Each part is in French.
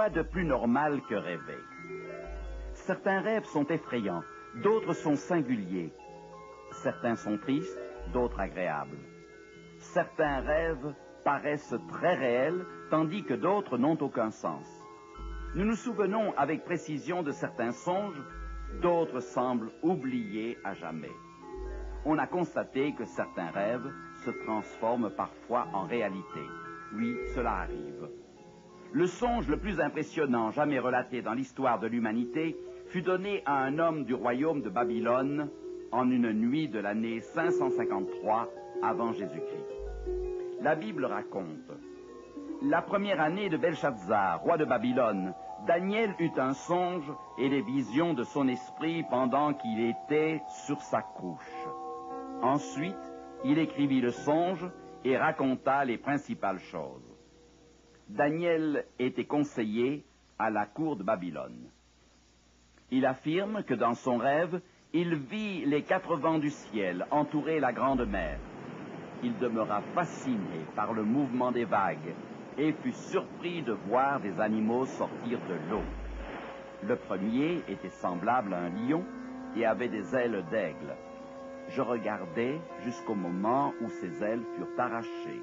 Quoi de plus normal que rêver? Certains rêves sont effrayants, d'autres sont singuliers. Certains sont tristes, d'autres agréables. Certains rêves paraissent très réels, tandis que d'autres n'ont aucun sens. Nous nous souvenons avec précision de certains songes, d'autres semblent oubliés à jamais. On a constaté que certains rêves se transforment parfois en réalité. Oui, cela arrive. Le songe le plus impressionnant jamais relaté dans l'histoire de l'humanité fut donné à un homme du royaume de Babylone en une nuit de l'année 553 avant Jésus-Christ. La Bible raconte: la première année de Belshazzar, roi de Babylone, Daniel eut un songe et les visions de son esprit pendant qu'il était sur sa couche. Ensuite, il écrivit le songe et raconta les principales choses. Daniel était conseiller à la cour de Babylone. Il affirme que dans son rêve, il vit les 4 vents du ciel entourer la grande mer. Il demeura fasciné par le mouvement des vagues et fut surpris de voir des animaux sortir de l'eau. Le premier était semblable à un lion et avait des ailes d'aigle. Je regardais jusqu'au moment où ses ailes furent arrachées.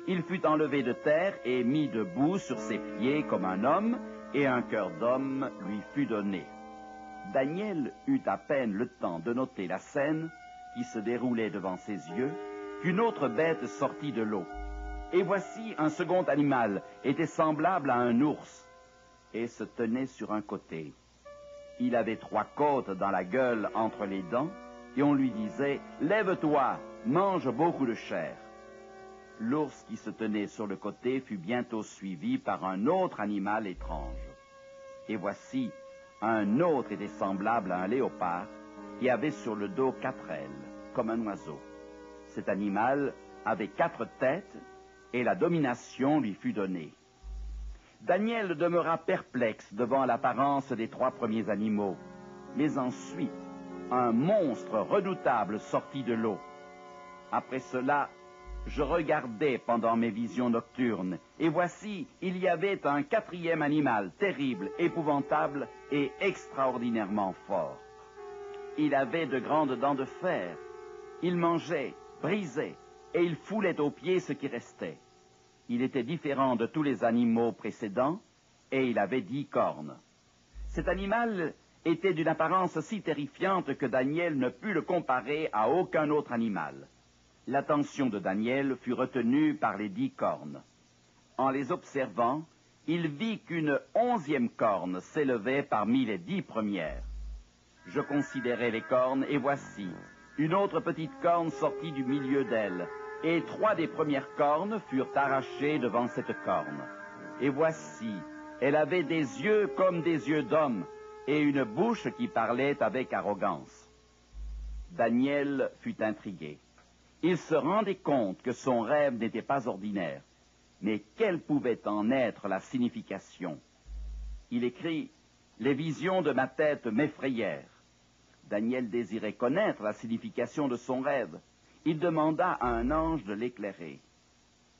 Il fut enlevé de terre et mis debout sur ses pieds comme un homme, et un cœur d'homme lui fut donné. Daniel eut à peine le temps de noter la scène qui se déroulait devant ses yeux, qu'une autre bête sortit de l'eau. Et voici un second animal, était semblable à un ours, et se tenait sur un côté. Il avait 3 côtes dans la gueule entre les dents, et on lui disait « Lève-toi, mange beaucoup de chair ». L'ours qui se tenait sur le côté fut bientôt suivi par un autre animal étrange. Et voici, un autre était semblable à un léopard, qui avait sur le dos 4 ailes, comme un oiseau. Cet animal avait 4 têtes, et la domination lui fut donnée. Daniel demeura perplexe devant l'apparence des 3 premiers animaux, mais ensuite, un monstre redoutable sortit de l'eau. Après cela, je regardais pendant mes visions nocturnes, et voici, il y avait un 4e animal, terrible, épouvantable et extraordinairement fort. Il avait de grandes dents de fer. Il mangeait, brisait, et il foulait aux pieds ce qui restait. Il était différent de tous les animaux précédents, et il avait 10 cornes. Cet animal était d'une apparence si terrifiante que Daniel ne put le comparer à aucun autre animal. L'attention de Daniel fut retenue par les 10 cornes. En les observant, il vit qu'une 11e corne s'élevait parmi les 10 premières. Je considérai les cornes, et voici, une autre petite corne sortit du milieu d'elle, et 3 des premières cornes furent arrachées devant cette corne. Et voici, elle avait des yeux comme des yeux d'homme, et une bouche qui parlait avec arrogance. Daniel fut intrigué. Il se rendait compte que son rêve n'était pas ordinaire, mais quelle pouvait en être la signification? Il écrit « Les visions de ma tête m'effrayèrent ». Daniel désirait connaître la signification de son rêve. Il demanda à un ange de l'éclairer.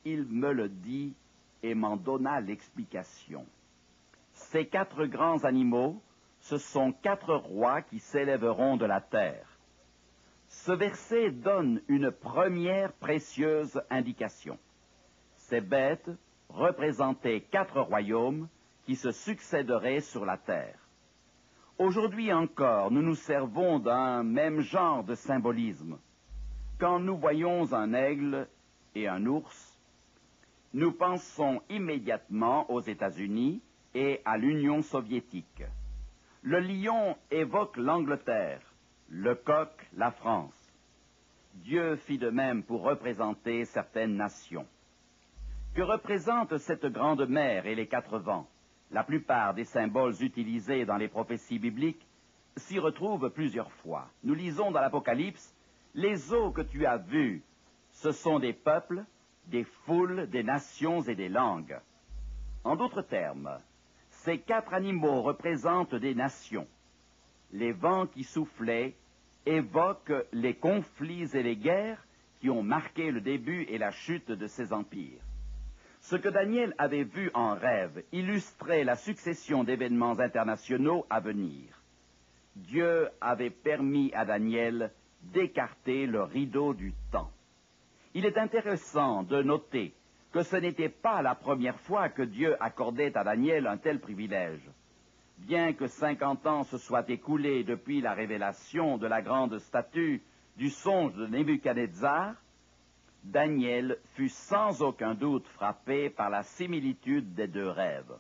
Il me le dit et m'en donna l'explication. Ces 4 grands animaux, ce sont 4 rois qui s'élèveront de la terre. Ce verset donne une première précieuse indication. Ces bêtes représentaient 4 royaumes qui se succéderaient sur la terre. Aujourd'hui encore, nous nous servons d'un même genre de symbolisme. Quand nous voyons un aigle et un ours, nous pensons immédiatement aux États-Unis et à l'Union soviétique. Le lion évoque l'Angleterre, le coq la France. Dieu fit de même pour représenter certaines nations. Que représente cette grande mer et les 4 vents? La plupart des symboles utilisés dans les prophéties bibliques s'y retrouvent plusieurs fois. Nous lisons dans l'Apocalypse, « Les eaux que tu as vues, ce sont des peuples, des foules, des nations et des langues. » En d'autres termes, ces 4 animaux représentent des nations. Les vents qui soufflaient évoquent les conflits et les guerres qui ont marqué le début et la chute de ces empires. Ce que Daniel avait vu en rêve illustrait la succession d'événements internationaux à venir. Dieu avait permis à Daniel d'écarter le rideau du temps. Il est intéressant de noter que ce n'était pas la première fois que Dieu accordait à Daniel un tel privilège. Bien que 50 ans se soient écoulés depuis la révélation de la grande statue du songe de Nebuchadnezzar, Daniel fut sans aucun doute frappé par la similitude des deux rêves.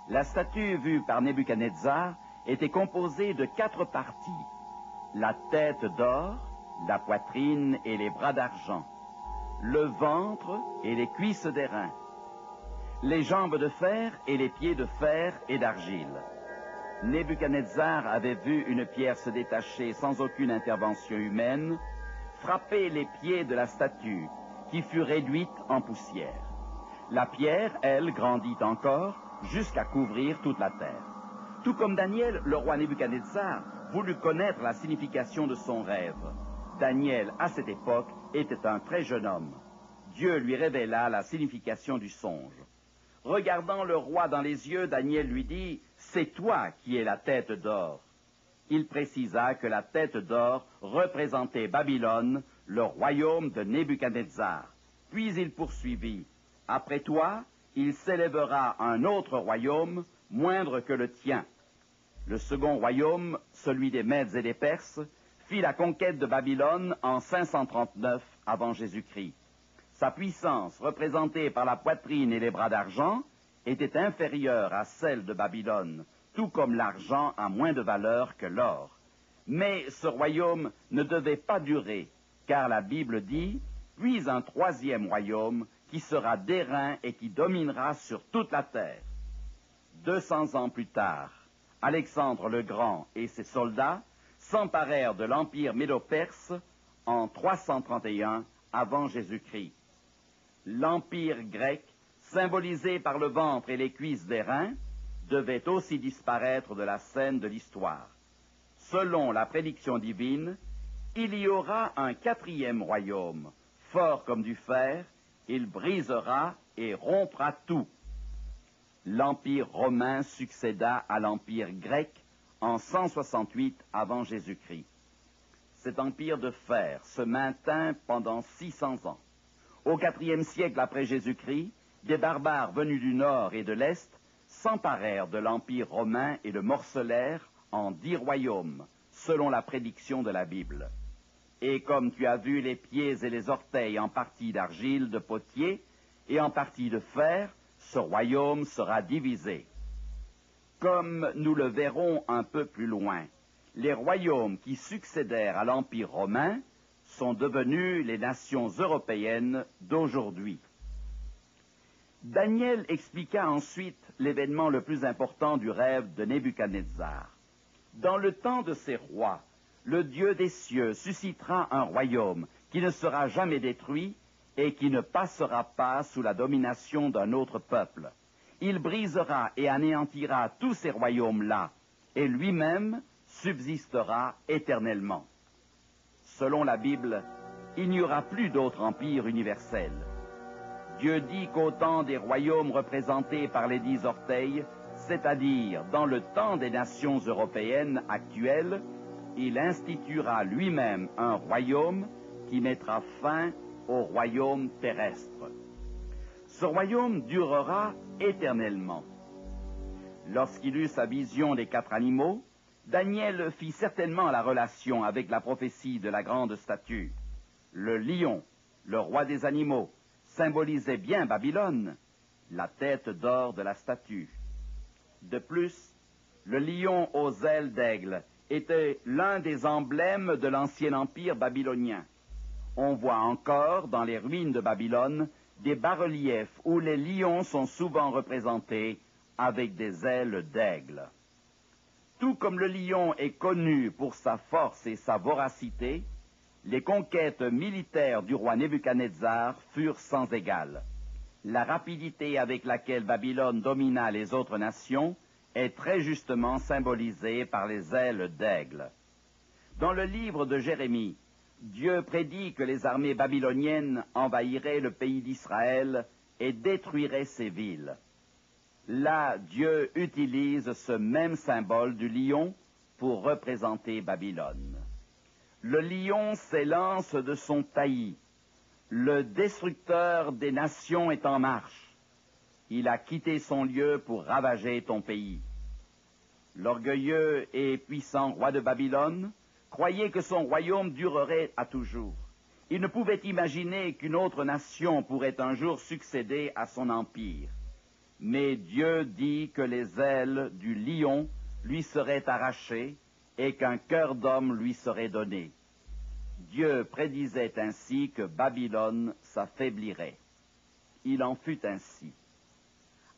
La statue vue par Nebuchadnezzar était composée de 4 parties: la tête d'or, la poitrine et les bras d'argent, le ventre et les cuisses d'airain, les jambes de fer et les pieds de fer et d'argile. Nebuchadnezzar avait vu une pierre se détacher sans aucune intervention humaine, frapper les pieds de la statue, qui fut réduite en poussière. La pierre, elle, grandit encore jusqu'à couvrir toute la terre. Tout comme Daniel, le roi Nebuchadnezzar voulut connaître la signification de son rêve. Daniel, à cette époque, était un très jeune homme. Dieu lui révéla la signification du songe. Regardant le roi dans les yeux, Daniel lui dit: « C'est toi qui es la tête d'or. » Il précisa que la tête d'or représentait Babylone, le royaume de Nebuchadnezzar. Puis il poursuivit: « Après toi, il s'élèvera un autre royaume, moindre que le tien. » Le second royaume, celui des Mèdes et des Perses, fit la conquête de Babylone en 539 avant Jésus-Christ. Sa puissance, représentée par la poitrine et les bras d'argent, était inférieure à celle de Babylone, tout comme l'argent a moins de valeur que l'or. Mais ce royaume ne devait pas durer, car la Bible dit: « Puis un troisième royaume qui sera d'airain et qui dominera sur toute la terre. » 200 ans plus tard, Alexandre le Grand et ses soldats s'emparèrent de l'empire médo-perse en 331 avant Jésus-Christ. L'empire grec, symbolisé par le ventre et les cuisses d'airain, devait aussi disparaître de la scène de l'histoire. Selon la prédiction divine, il y aura un 4e royaume, fort comme du fer, il brisera et rompra tout. L'empire romain succéda à l'empire grec en 168 avant Jésus-Christ. Cet empire de fer se maintint pendant 600 ans. Au IVe siècle après Jésus-Christ, des barbares venus du nord et de l'est s'emparèrent de l'empire romain et le morcelèrent en 10 royaumes, selon la prédiction de la Bible. Et comme tu as vu les pieds et les orteils en partie d'argile de potier et en partie de fer, ce royaume sera divisé. Comme nous le verrons un peu plus loin, les royaumes qui succédèrent à l'Empire romain sont devenus les nations européennes d'aujourd'hui. Daniel expliqua ensuite l'événement le plus important du rêve de Nebuchadnezzar. Dans le temps de ces rois, le Dieu des cieux suscitera un royaume qui ne sera jamais détruit et qui ne passera pas sous la domination d'un autre peuple. Il brisera et anéantira tous ces royaumes-là, et lui-même subsistera éternellement. Selon la Bible, il n'y aura plus d'autre empire universel. Dieu dit qu'au temps des royaumes représentés par les 10 orteils, c'est-à-dire dans le temps des nations européennes actuelles, il instituera lui-même un royaume qui mettra fin au royaume terrestre. Ce royaume durera éternellement. Lorsqu'il eut sa vision des 4 animaux, Daniel fit certainement la relation avec la prophétie de la grande statue. Le lion, le roi des animaux, symbolisait bien Babylone, la tête d'or de la statue. De plus, le lion aux ailes d'aigle était l'un des emblèmes de l'ancien empire babylonien. On voit encore dans les ruines de Babylone des bas-reliefs où les lions sont souvent représentés avec des ailes d'aigle. Tout comme le lion est connu pour sa force et sa voracité, les conquêtes militaires du roi Nebuchadnezzar furent sans égal. La rapidité avec laquelle Babylone domina les autres nations est très justement symbolisée par les ailes d'aigle. Dans le livre de Jérémie, Dieu prédit que les armées babyloniennes envahiraient le pays d'Israël et détruirait ses villes. Là, Dieu utilise ce même symbole du lion pour représenter Babylone. Le lion s'élance de son taillis. Le destructeur des nations est en marche. Il a quitté son lieu pour ravager ton pays. L'orgueilleux et puissant roi de Babylone croyait que son royaume durerait à toujours. Il ne pouvait imaginer qu'une autre nation pourrait un jour succéder à son empire. Mais Dieu dit que les ailes du lion lui seraient arrachées et qu'un cœur d'homme lui serait donné. Dieu prédisait ainsi que Babylone s'affaiblirait. Il en fut ainsi.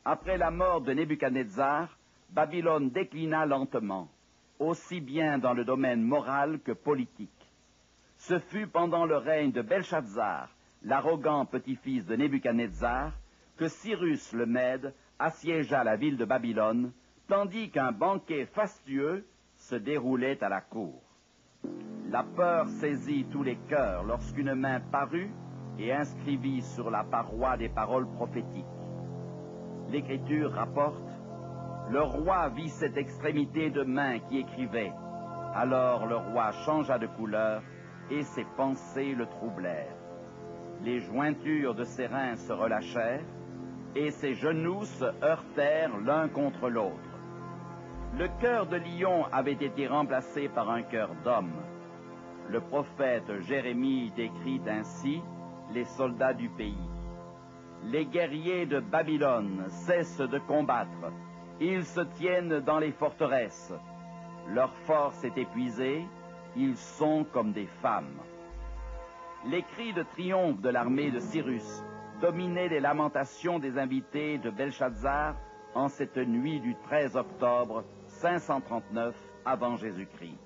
Après la mort de Nebuchadnezzar, Babylone déclina lentement, aussi bien dans le domaine moral que politique. Ce fut pendant le règne de Belshazzar, l'arrogant petit-fils de Nebuchadnezzar, que Cyrus le Mède assiégea la ville de Babylone, tandis qu'un banquet fastueux se déroulait à la cour. La peur saisit tous les cœurs lorsqu'une main parut et inscrivit sur la paroi des paroles prophétiques. L'Écriture rapporte: le roi vit cette extrémité de main qui écrivait. Alors le roi changea de couleur et ses pensées le troublèrent. Les jointures de ses reins se relâchèrent et ses genoux se heurtèrent l'un contre l'autre. Le cœur de lion avait été remplacé par un cœur d'homme. Le prophète Jérémie décrit ainsi les soldats du pays. Les guerriers de Babylone cessent de combattre. Ils se tiennent dans les forteresses. Leur force est épuisée. Ils sont comme des femmes. Les cris de triomphe de l'armée de Cyrus dominaient les lamentations des invités de Belshazzar en cette nuit du 13 octobre 539 avant Jésus-Christ.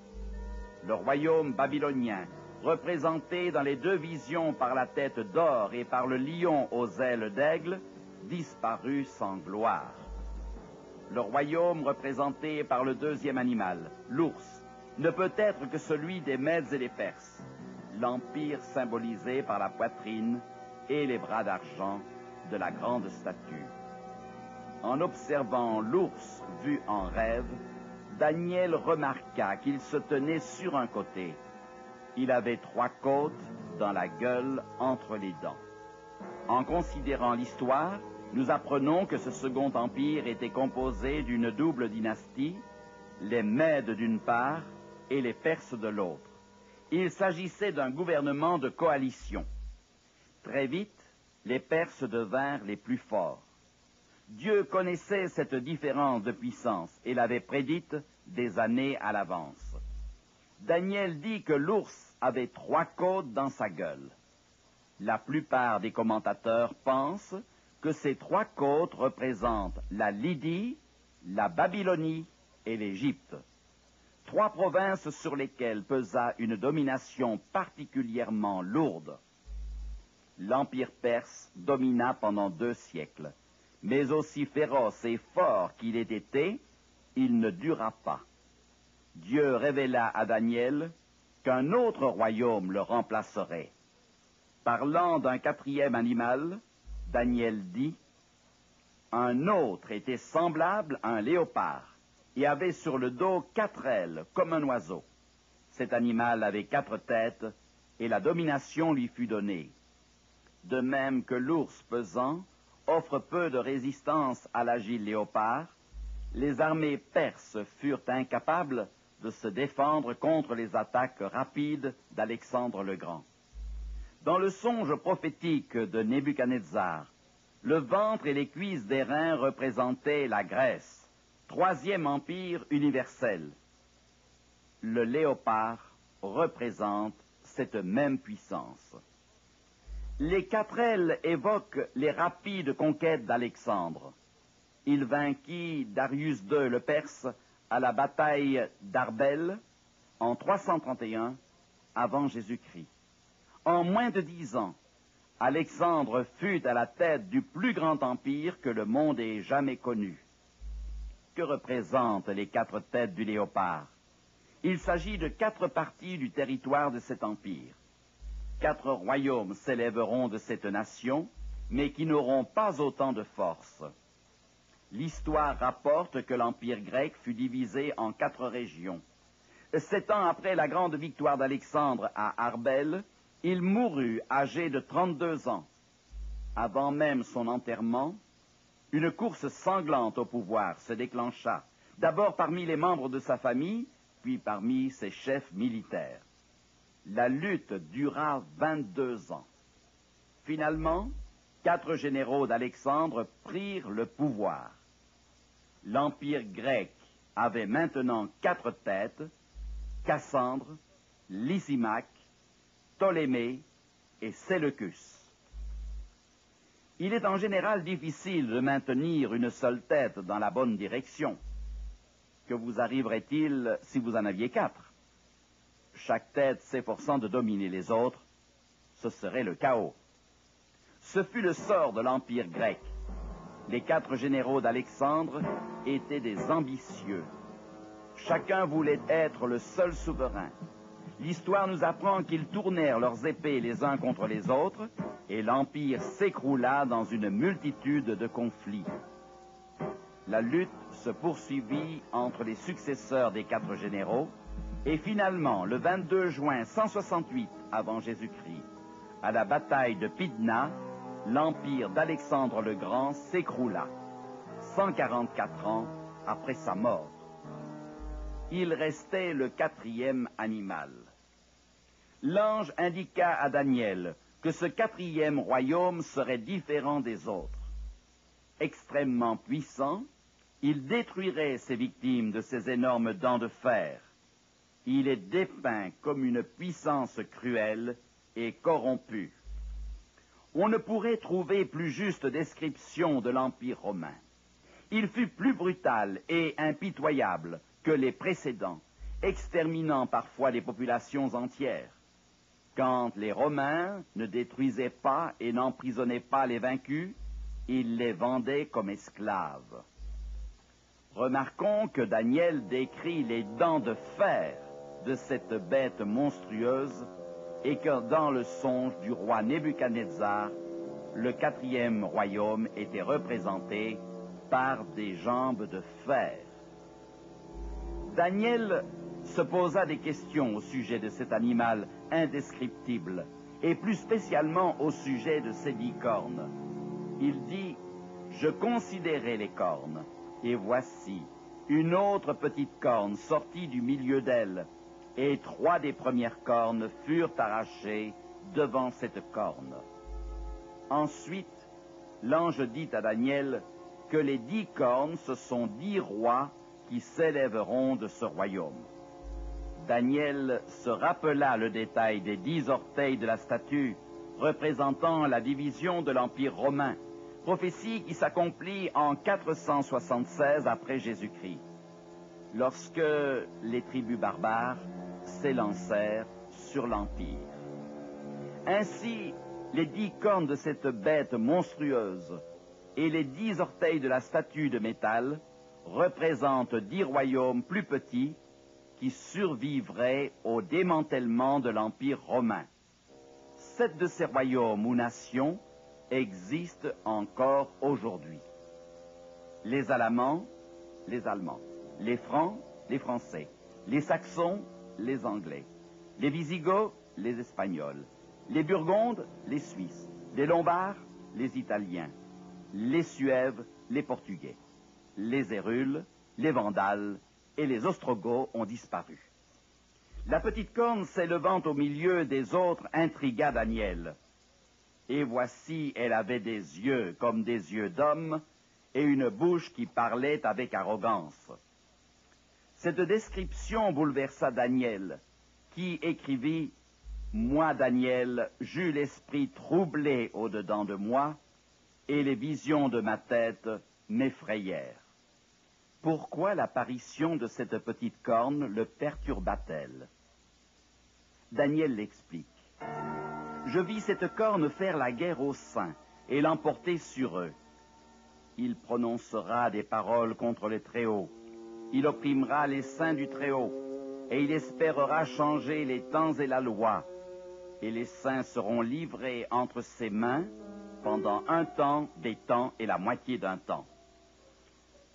Le royaume babylonien, représenté dans les deux visions par la tête d'or et par le lion aux ailes d'aigle, disparut sans gloire. Le royaume représenté par le deuxième animal, l'ours, ne peut être que celui des Mèdes et des Perses, l'empire symbolisé par la poitrine et les bras d'argent de la grande statue. En observant l'ours vu en rêve, Daniel remarqua qu'il se tenait sur un côté. Il avait 3 côtes dans la gueule entre les dents. En considérant l'histoire, nous apprenons que ce second empire était composé d'une double dynastie, les Mèdes d'une part et les Perses de l'autre. Il s'agissait d'un gouvernement de coalition. Très vite, les Perses devinrent les plus forts. Dieu connaissait cette différence de puissance et l'avait prédite des années à l'avance. Daniel dit que l'ours avait 3 côtes dans sa gueule. La plupart des commentateurs pensent que ces 3 côtes représentent la Lydie, la Babylonie et l'Égypte. 3 provinces sur lesquelles pesa une domination particulièrement lourde. L'Empire perse domina pendant 2 siècles, mais aussi féroce et fort qu'il ait été, il ne dura pas. Dieu révéla à Daniel qu'un autre royaume le remplacerait. Parlant d'un 4e animal, Daniel dit: un autre était semblable à un léopard et avait sur le dos 4 ailes comme un oiseau. Cet animal avait 4 têtes et la domination lui fut donnée. De même que l'ours pesant offre peu de résistance à l'agile léopard, les armées perses furent incapables de se défendre contre les attaques rapides d'Alexandre le Grand. Dans le songe prophétique de Nebuchadnezzar, le ventre et les cuisses des reins représentaient la Grèce, 3e empire universel. Le léopard représente cette même puissance. Les 4 ailes évoquent les rapides conquêtes d'Alexandre. Il vainquit Darius II le Perse à la bataille d'Arbel en 331 avant Jésus-Christ. En moins de 10 ans, Alexandre fut à la tête du plus grand empire que le monde ait jamais connu. Que représentent les 4 têtes du léopard? Il s'agit de 4 parties du territoire de cet empire. 4 royaumes s'élèveront de cette nation, mais qui n'auront pas autant de force. L'histoire rapporte que l'Empire grec fut divisé en 4 régions. 7 ans après la grande victoire d'Alexandre à Arbel, il mourut âgé de 32 ans. Avant même son enterrement, une course sanglante au pouvoir se déclencha, d'abord parmi les membres de sa famille, puis parmi ses chefs militaires. La lutte dura 22 ans. Finalement, 4 généraux d'Alexandre prirent le pouvoir. L'Empire grec avait maintenant 4 têtes: Cassandre, Lysimaque, Ptolémée et Séleucus. Il est en général difficile de maintenir une seule tête dans la bonne direction. Que vous arriverait-il si vous en aviez 4? Chaque tête s'efforçant de dominer les autres, ce serait le chaos. Ce fut le sort de l'Empire grec. Les 4 généraux d'Alexandre étaient des ambitieux. Chacun voulait être le seul souverain. L'histoire nous apprend qu'ils tournèrent leurs épées les uns contre les autres, et l'Empire s'écroula dans une multitude de conflits. La lutte se poursuivit entre les successeurs des 4 généraux, et finalement, le 22 juin 168 avant Jésus-Christ, à la bataille de Pydna, l'Empire d'Alexandre le Grand s'écroula, 144 ans après sa mort. Il restait le 4e animal. L'ange indiqua à Daniel que ce 4e royaume serait différent des autres. Extrêmement puissant, il détruirait ses victimes de ses énormes dents de fer. Il est dépeint comme une puissance cruelle et corrompue. On ne pourrait trouver plus juste description de l'Empire romain. Il fut plus brutal et impitoyable que les précédents, exterminant parfois des populations entières. Quand les Romains ne détruisaient pas et n'emprisonnaient pas les vaincus, ils les vendaient comme esclaves. Remarquons que Daniel décrit les dents de fer de cette bête monstrueuse et que dans le songe du roi Nebuchadnezzar, le 4e royaume était représenté par des jambes de fer. Daniel se posa des questions au sujet de cet animal indescriptible, et plus spécialement au sujet de ses 10 cornes. Il dit: « Je considérais les cornes, et voici, une autre petite corne sortit du milieu d'elle, et 3 des premières cornes furent arrachées devant cette corne. » Ensuite, l'ange dit à Daniel que les 10 cornes, ce sont 10 rois qui s'élèveront de ce royaume. Daniel se rappela le détail des 10 orteils de la statue, représentant la division de l'Empire romain, prophétie qui s'accomplit en 476 après Jésus-Christ, lorsque les tribus barbares s'élancèrent sur l'Empire. Ainsi, les 10 cornes de cette bête monstrueuse et les 10 orteils de la statue de métal représentent 10 royaumes plus petits qui survivraient au démantèlement de l'Empire romain. 7 de ces royaumes ou nations existent encore aujourd'hui. Les Alamans, les Allemands, les Francs, les Français, les Saxons, les Anglais, les Visigoths, les Espagnols, les Burgondes, les Suisses, les Lombards, les Italiens, les Suèves, les Portugais, les Hérules, les Vandales et les Ostrogoths ont disparu. La petite corne s'élevant au milieu des autres intrigua Daniel. Et voici, elle avait des yeux comme des yeux d'homme et une bouche qui parlait avec arrogance. Cette description bouleversa Daniel, qui écrivit: « Moi, Daniel, j'eus l'esprit troublé au-dedans de moi, et les visions de ma tête m'effrayèrent. » Pourquoi l'apparition de cette petite corne le perturba-t-elle? Daniel l'explique. « Je vis cette corne faire la guerre aux saints et l'emporter sur eux. Il prononcera des paroles contre le Très-Haut. Il opprimera les saints du Très-Haut, et il espérera changer les temps et la loi. Et les saints seront livrés entre ses mains pendant un temps, des temps et la moitié d'un temps.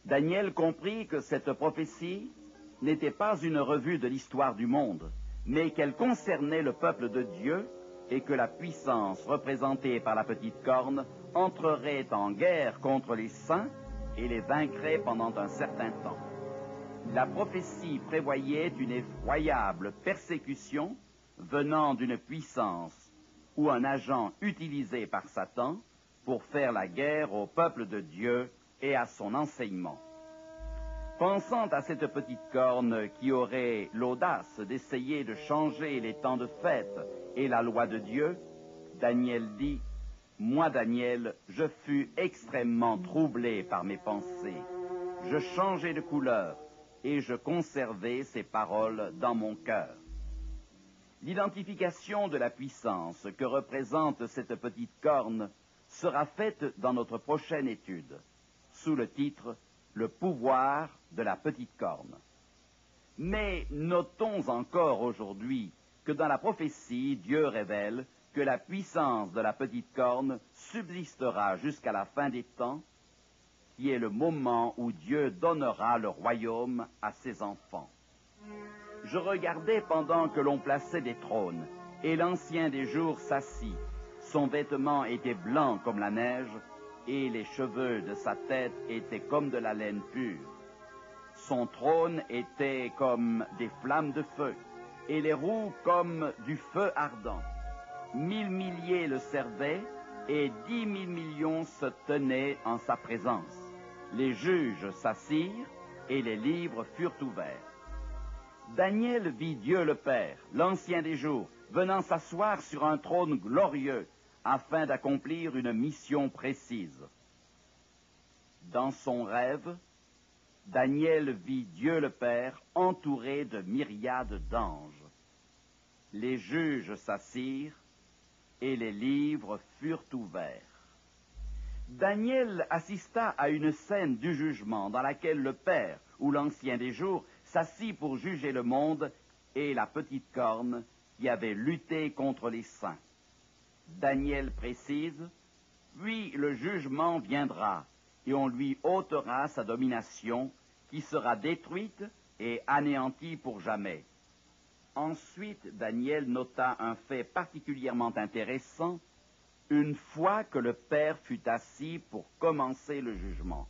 Daniel comprit que cette prophétie n'était pas une revue de l'histoire du monde, mais qu'elle concernait le peuple de Dieu et que la puissance représentée par la petite corne entrerait en guerre contre les saints et les vaincrait pendant un certain temps. La prophétie prévoyait une effroyable persécution venant d'une puissance ou un agent utilisé par Satan pour faire la guerre au peuple de Dieu et à son enseignement. Pensant à cette petite corne qui aurait l'audace d'essayer de changer les temps de fête et la loi de Dieu, Daniel dit, « Moi, Daniel, je fus extrêmement troublé par mes pensées. Je changeai de couleur et je conservai ces paroles dans mon cœur. » L'identification de la puissance que représente cette petite corne sera faite dans notre prochaine étude, sous le titre « Le pouvoir de la petite corne ». Mais notons encore aujourd'hui que dans la prophétie, Dieu révèle que la puissance de la petite corne subsistera jusqu'à la fin des temps, qui est le moment où Dieu donnera le royaume à ses enfants. Je regardais pendant que l'on plaçait des trônes, et l'Ancien des jours s'assit. Son vêtement était blanc comme la neige, et les cheveux de sa tête étaient comme de la laine pure. Son trône était comme des flammes de feu, et les roues comme du feu ardent. 1000 milliers le servaient, et 10 000 millions se tenaient en sa présence. Les juges s'assirent, et les livres furent ouverts. Daniel vit Dieu le Père, l'Ancien des jours, venant s'asseoir sur un trône glorieux, afin d'accomplir une mission précise. Dans son rêve, Daniel vit Dieu le Père entouré de myriades d'anges. Les juges s'assirent, et les livres furent ouverts. Daniel assista à une scène du jugement dans laquelle le Père, ou l'Ancien des jours, s'assit pour juger le monde et la petite corne qui avait lutté contre les saints. Daniel précise, « Puis le jugement viendra, et on lui ôtera sa domination, qui sera détruite et anéantie pour jamais. » Ensuite, Daniel nota un fait particulièrement intéressant, une fois que le Père fut assis pour commencer le jugement.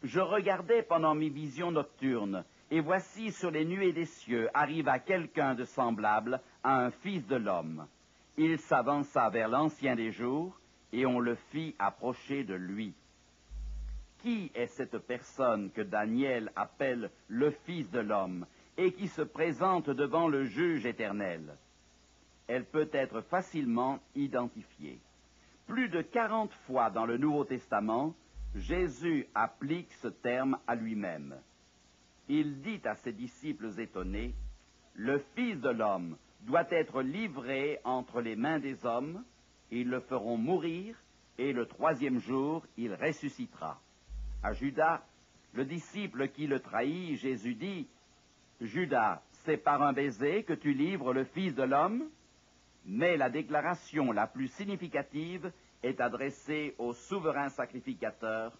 Je regardais pendant mes visions nocturnes, et voici sur les nuées des cieux arriva quelqu'un de semblable à un fils de l'homme. Il s'avança vers l'Ancien des jours, et on le fit approcher de lui. Qui est cette personne que Daniel appelle le Fils de l'homme, et qui se présente devant le juge éternel? Elle peut être facilement identifiée. Plus de 40 fois dans le Nouveau Testament, Jésus applique ce terme à lui-même. Il dit à ses disciples étonnés, « Le Fils de l'homme doit être livré entre les mains des hommes, ils le feront mourir, et le troisième jour, il ressuscitera. » À Judas, le disciple qui le trahit, Jésus dit, « Judas, c'est par un baiser que tu livres le Fils de l'homme ?» Mais la déclaration la plus significative est adressée au souverain sacrificateur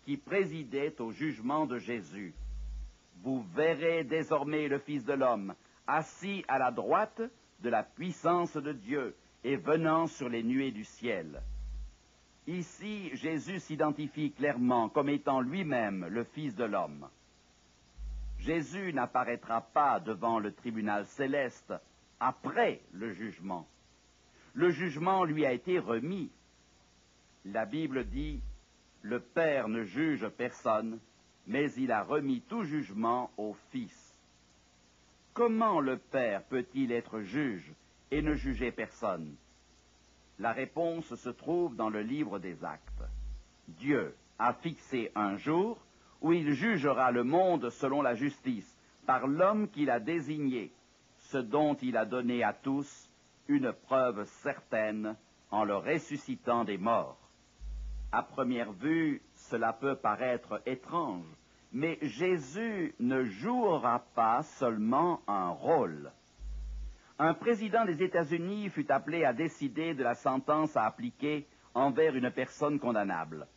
qui présidait au jugement de Jésus. « Vous verrez désormais le Fils de l'homme assis à la droite de la puissance de Dieu et venant sur les nuées du ciel. » Ici, Jésus s'identifie clairement comme étant lui-même le Fils de l'homme. Jésus n'apparaîtra pas devant le tribunal céleste après le jugement. Le jugement lui a été remis. La Bible dit, « Le Père ne juge personne, mais il a remis tout jugement au Fils. » Comment le Père peut-il être juge et ne juger personne? La réponse se trouve dans le livre des Actes. Dieu a fixé un jour où il jugera le monde selon la justice, par l'homme qu'il a désigné, ce dont il a donné à tous une preuve certaine en le ressuscitant des morts. À première vue, cela peut paraître étrange, mais Jésus ne jouera pas seulement un rôle. Un président des États-Unis fut appelé à décider de la sentence à appliquer envers une personne condamnable.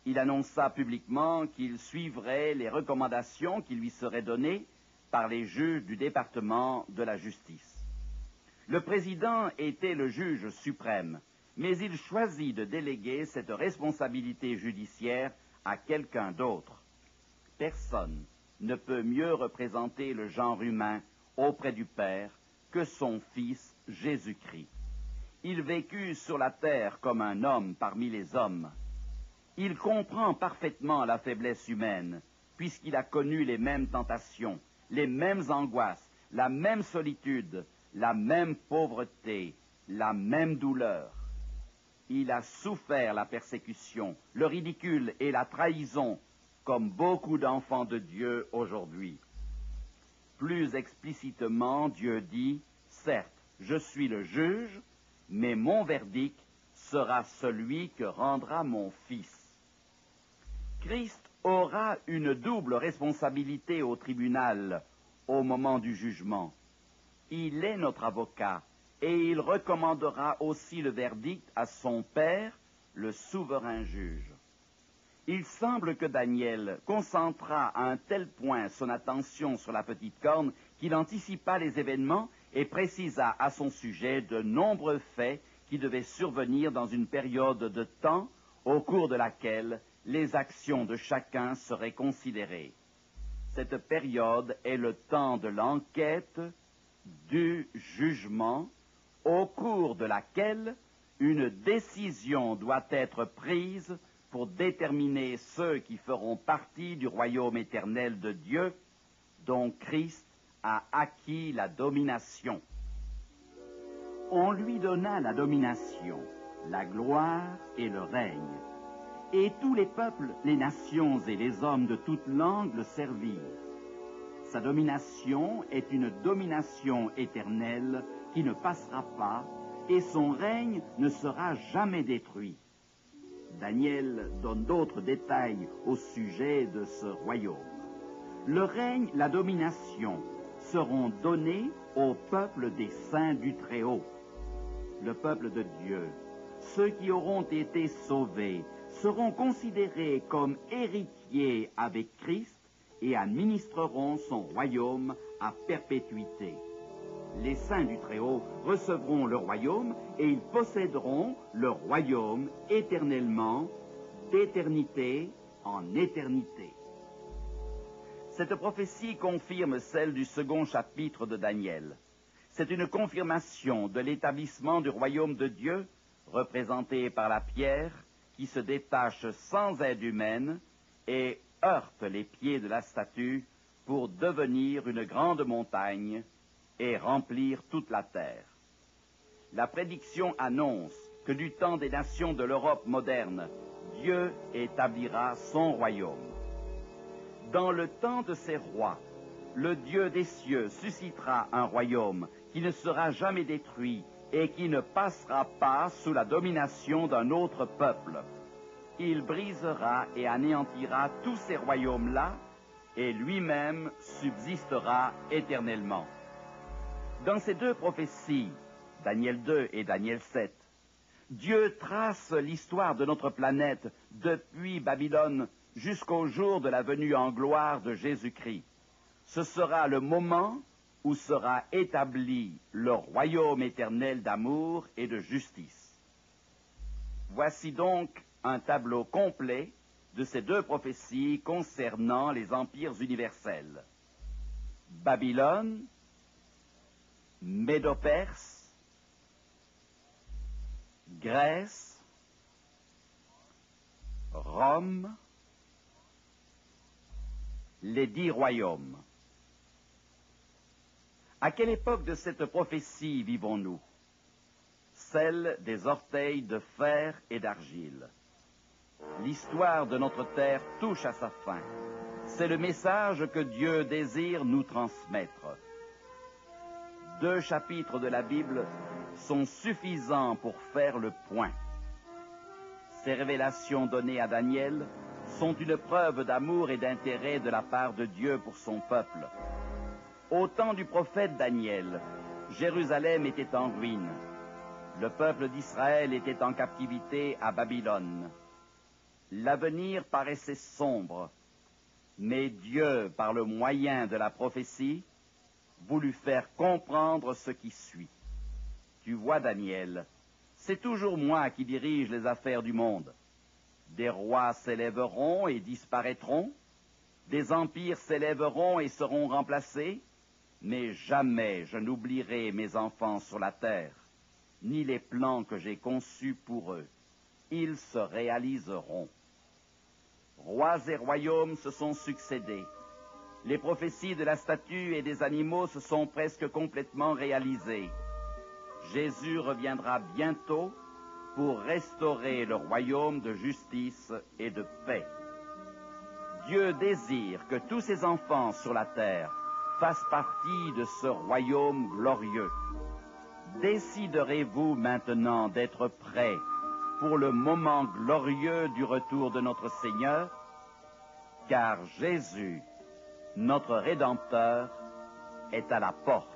Il annonça publiquement qu'il suivrait les recommandations qui lui seraient données par les juges du département de la justice. Le président était le juge suprême, mais il choisit de déléguer cette responsabilité judiciaire à quelqu'un d'autre. Personne ne peut mieux représenter le genre humain auprès du Père que son Fils Jésus-Christ. Il vécut sur la terre comme un homme parmi les hommes. Il comprend parfaitement la faiblesse humaine, puisqu'il a connu les mêmes tentations, les mêmes angoisses, la même solitude, la même pauvreté, la même douleur. Il a souffert la persécution, le ridicule et la trahison, comme beaucoup d'enfants de Dieu aujourd'hui. Plus explicitement, Dieu dit, « Certes, je suis le juge, mais mon verdict sera celui que rendra mon Fils. » Christ aura une double responsabilité au tribunal au moment du jugement. Il est notre avocat et il recommandera aussi le verdict à son Père, le souverain juge. Il semble que Daniel concentra à un tel point son attention sur la petite corne qu'il anticipa les événements et précisa à son sujet de nombreux faits qui devaient survenir dans une période de temps au cours de laquelle les actions de chacun seraient considérées. Cette période est le temps de l'enquête, du jugement, au cours de laquelle une décision doit être prise pour déterminer ceux qui feront partie du royaume éternel de Dieu, dont Christ a acquis la domination. On lui donna la domination, la gloire et le règne. Et tous les peuples, les nations et les hommes de toute langue le servirent. Sa domination est une domination éternelle qui ne passera pas, et son règne ne sera jamais détruit. Daniel donne d'autres détails au sujet de ce royaume. Le règne, la domination seront donnés au peuple des saints du Très-Haut, le peuple de Dieu. Ceux qui auront été sauvés seront considérés comme héritiers avec Christ et administreront son royaume à perpétuité. Les saints du Très-Haut recevront le royaume et ils posséderont le royaume éternellement, d'éternité en éternité. Cette prophétie confirme celle du second chapitre de Daniel. C'est une confirmation de l'établissement du royaume de Dieu, représenté par la pierre, qui se détache sans aide humaine et heurte les pieds de la statue pour devenir une grande montagne et remplir toute la terre. La prédiction annonce que du temps des nations de l'Europe moderne, Dieu établira son royaume. Dans le temps de ses rois, le Dieu des cieux suscitera un royaume qui ne sera jamais détruit et qui ne passera pas sous la domination d'un autre peuple. Il brisera et anéantira tous ces royaumes-là, et lui-même subsistera éternellement. Dans ces deux prophéties, Daniel 2 et Daniel 7, Dieu trace l'histoire de notre planète depuis Babylone jusqu'au jour de la venue en gloire de Jésus-Christ. Ce sera le moment où sera établi le royaume éternel d'amour et de justice. Voici donc un tableau complet de ces deux prophéties concernant les empires universels. Babylone, Médo-Perse, Grèce, Rome, les 10 royaumes. À quelle époque de cette prophétie vivons-nous? Celle des orteils de fer et d'argile. L'histoire de notre terre touche à sa fin. C'est le message que Dieu désire nous transmettre. 2 chapitres de la Bible sont suffisants pour faire le point. Ces révélations données à Daniel sont une preuve d'amour et d'intérêt de la part de Dieu pour son peuple. Au temps du prophète Daniel, Jérusalem était en ruine. Le peuple d'Israël était en captivité à Babylone. L'avenir paraissait sombre, mais Dieu, par le moyen de la prophétie, voulut faire comprendre ce qui suit. Tu vois, Daniel, c'est toujours moi qui dirige les affaires du monde. Des rois s'élèveront et disparaîtront, des empires s'élèveront et seront remplacés, mais jamais je n'oublierai mes enfants sur la terre, ni les plans que j'ai conçus pour eux. Ils se réaliseront. Rois et royaumes se sont succédés. Les prophéties de la statue et des animaux se sont presque complètement réalisées. Jésus reviendra bientôt pour restaurer le royaume de justice et de paix. Dieu désire que tous ses enfants sur la terre fassent partie de ce royaume glorieux. Déciderez-vous maintenant d'être prêts pour le moment glorieux du retour de notre Seigneur? Car Jésus, notre Rédempteur, est à la porte.